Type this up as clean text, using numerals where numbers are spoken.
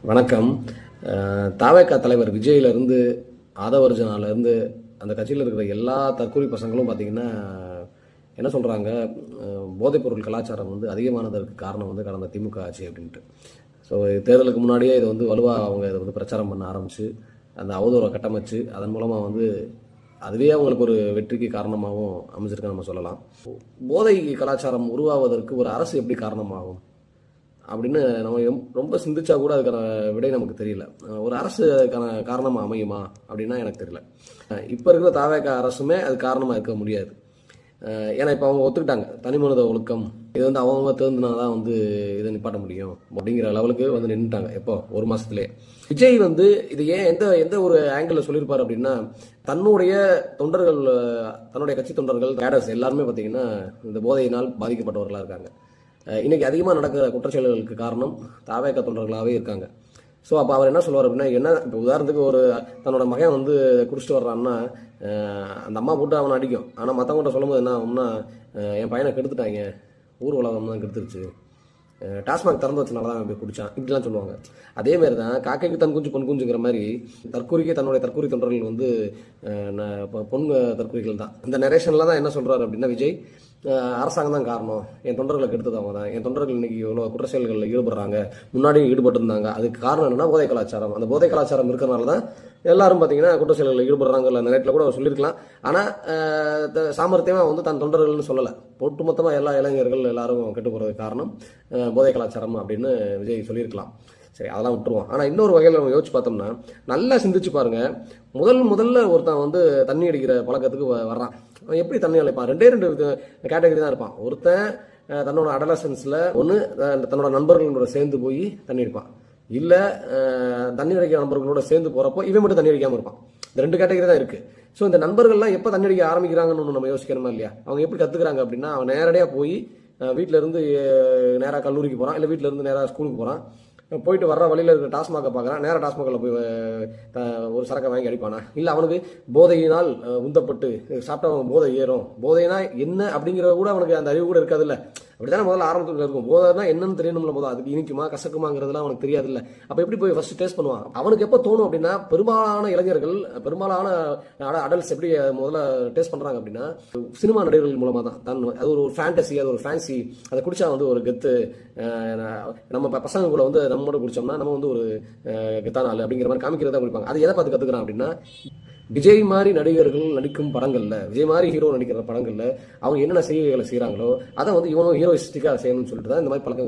வணக்கம். தாவேகா தலைவர் விஜயிலிருந்து ஆதவர்ஜனாலேருந்து அந்த கட்சியில் இருக்கிற எல்லா தற்கூரி பசங்களும் பார்த்தீங்கன்னா என்ன சொல்கிறாங்க, போதைப்பொருள் கலாச்சாரம் அதிகமானதற்கு காரணம் கடந்த திமுக ஆட்சி அப்படின்ட்டு. ஸோ தேர்தலுக்கு முன்னாடியே இதை வலுவாக அவங்க இதை பிரச்சாரம் பண்ண ஆரம்பித்து அந்த அவதூறை கட்டமைச்சு அதன் மூலமாக அதுவே அவங்களுக்கு ஒரு வெற்றிக்கு காரணமாகவும் அமைஞ்சிருக்க நம்ம சொல்லலாம். போதை கலாச்சாரம் உருவாவதற்கு ஒரு அரசு எப்படி காரணமாகும் அப்படின்னு நம்ம ரொம்ப சிந்திச்சா கூட அதுக்கான விடை நமக்கு தெரியல. ஒரு அரசு அதுக்கான காரணமாக அமையுமா அப்படின்னா எனக்கு தெரியல. இப்போ இருக்கிற தாவேகா அரசுமே அது காரணமாக இருக்க முடியாது. ஏன்னா இப்போ அவங்க ஒத்துக்கிட்டாங்க தனிமனித ஒழுக்கம் இது அவங்க தேர்ந்துனா தான் இதை நிப்பாட்ட முடியும் அப்படிங்கிற லெவலுக்கு நின்றுட்டாங்க. எப்போ ஒரு மாதத்துலேயே விஜய் இது ஏன் எந்த ஒரு ஆங்கிளில் சொல்லியிருப்பார் அப்படின்னா, தன்னுடைய தொண்டர்கள், தன்னுடைய கட்சி தொண்டர்கள் கேடர்ஸ் எல்லாருமே பார்த்தீங்கன்னா இந்த போதையினால் பாதிக்கப்பட்டவர்களாக இருக்காங்க. இன்னைக்கு அதிகமாக நடக்கிற குற்றச்செயல்களுக்கு காரணம் தாவேகா தொண்டர்களாகவே இருக்காங்க. ஸோ அப்போ அவர் என்ன சொல்லுவார் அப்படின்னா, என்ன இப்போ உதாரணத்துக்கு தன்னோட மகன் குடிச்சிட்டு வர்றான்னா அந்த அம்மா போட்டு அவனை அடிக்கும். ஆனால் மற்றவங்கள்ட்ட சொல்லும்போது என்ன ஆகும்னா, என் பையனை கெடுத்துட்டாங்க, ஊர் உலகம் தான் கெடுத்துருச்சு, டாஸ்மாக் திறந்து வச்சனால தான் போய் குடிச்சான், இப்படிலாம் சொல்லுவாங்க. அதேமாரி தான் காக்கைக்கு தன் குஞ்சு பொன் குஞ்சுங்கிற மாதிரி தற்கூரிக்கே தன்னுடைய தற்கூரி தொண்டர்கள் பொன் தற்கூரிகள் தான். இந்த நரேஷனில் தான் என்ன சொல்கிறார் அப்படின்னா, விஜய் அரசாங்கம் தான் காரணம், என் தொண்டர்களை கெடுத்தது அவங்க தான், என் தொண்டர்கள் இன்னைக்கு இவ்வளோ குற்றச்செயல்களில் ஈடுபடுறாங்க, முன்னாடியும் ஈடுபட்டிருந்தாங்க, அதுக்கு காரணம் என்னன்னா போதை கலாச்சாரம். அந்த போதை கலாச்சாரம் இருக்கிறனால தான் எல்லாரும் பார்த்தீங்கன்னா குற்றச்செயல்களில் ஈடுபடுறாங்க. இல்லை நேரத்தில் கூட சொல்லியிருக்கலாம். ஆனால் சாமர்த்தியமாக தன் தொண்டர்கள்னு சொல்லலை, ஒட்டுமொத்தமாக எல்லா இளைஞர்கள் எல்லாரும் கெட்டு போகிறதுக்கு காரணம் போதை கலாச்சாரம் அப்படின்னு விஜய் சொல்லியிருக்கலாம். சரி, அதெல்லாம் விட்டுருவோம். ஆனால் இன்னொரு வகையில் நம்ம யோசிச்சு பார்த்தோம்னா, நல்லா சிந்திச்சு பாருங்க, முதல்ல ஒருத்தன் தண்ணி அடிக்கிற பழக்கத்துக்கு வர்றான். அவன் எப்படி தண்ணி அழைப்பான்? ரெண்டு கேட்டகரி தான் இருப்பான். ஒருத்தன் தன்னோட அடலசன்ஸில் ஒன்று தன்னோட நண்பர்களோட சேர்ந்து போய் தண்ணி அடிப்பான், இல்லை தண்ணி அடிக்கிற நண்பர்களோட சேர்ந்து போகிறப்போ இவன் மட்டும் தண்ணி அடிக்காமல் இருப்பான். இந்த ரெண்டு கேட்டகரி தான் இருக்குது. ஸோ இந்த நண்பர்கள்லாம் எப்போ தண்ணி அடிக்க ஆரம்பிக்கிறாங்கன்னு நம்ம யோசிக்கணுமா இல்லையா? அவங்க எப்படி கற்றுக்குறாங்க அப்படின்னா, அவன் நேரடியாக போய் வீட்டிலேருந்து நேராக கல்லூரிக்கு போகிறான், இல்லை வீட்டிலேருந்து நேராக ஸ்கூலுக்கு போகிறான், போயிட்டு வர்ற வழியில் இருக்கிற டாஸ்மாகை பார்க்குறான், நேராக டாஸ்மாகில் போய் ஒரு சரக்கை வாங்கி அடிப்பானா? இல்லை அவனுக்கு போதையினால் உந்தப்பட்டு சாப்பிட்டா அவன் போதை ஏறும், போதைனா என்ன அப்படிங்கிறத கூட அவனுக்கு அந்த அறிவு கூட இருக்காது. இல்லை அப்படித்தானே முதல்ல ஆரம்பத்தில் இருக்கும். போதைனா என்னன்னு தெரியணும்ல, போதும் அதுக்கு இனிக்குமா கசக்குமாங்கிறதுலாம் அவனுக்கு தெரியாது. இல்லை அப்போ எப்படி போய் ஃபர்ஸ்ட் டேஸ்ட் பண்ணுவான்? அவனுக்கு எப்போ தோணும் அப்படின்னா, பெரும்பாலான இளைஞர்கள், பெரும்பாலான அடல்ட்ஸ் எப்படி முதல்ல டேஸ்ட் பண்ணுறாங்க அப்படின்னா, சினிமா நடிகர்கள் மூலமாக தான். அது ஒரு ஃபேண்டசி, அது ஒரு ஃபேன்சி, அதை குடிச்சா ஒரு கெத்து, நம்ம பசங்க கூட நம்மோட குடிச்சோம்னா நம்ம ஒரு கெத்தான ஆள் அப்படிங்கிற மாதிரி காமிக்கிறதா குடிப்பாங்க. அது எதை பார்த்து கற்றுக்கிறான் அப்படின்னா, விஜய் மாதிரி நடிகர்கள் நடிக்கும் படங்கள்ல, விஜய் மாதிரி ஹீரோ நடிக்கிற படங்கள்ல அவங்க என்னென்ன செய்கைகளை செய்கிறாங்களோ அதை இவனும் ஹீரோயிஸ்டிக்காக செய்யணும்னு சொல்லிட்டு தான் இந்த மாதிரி பழக்கம்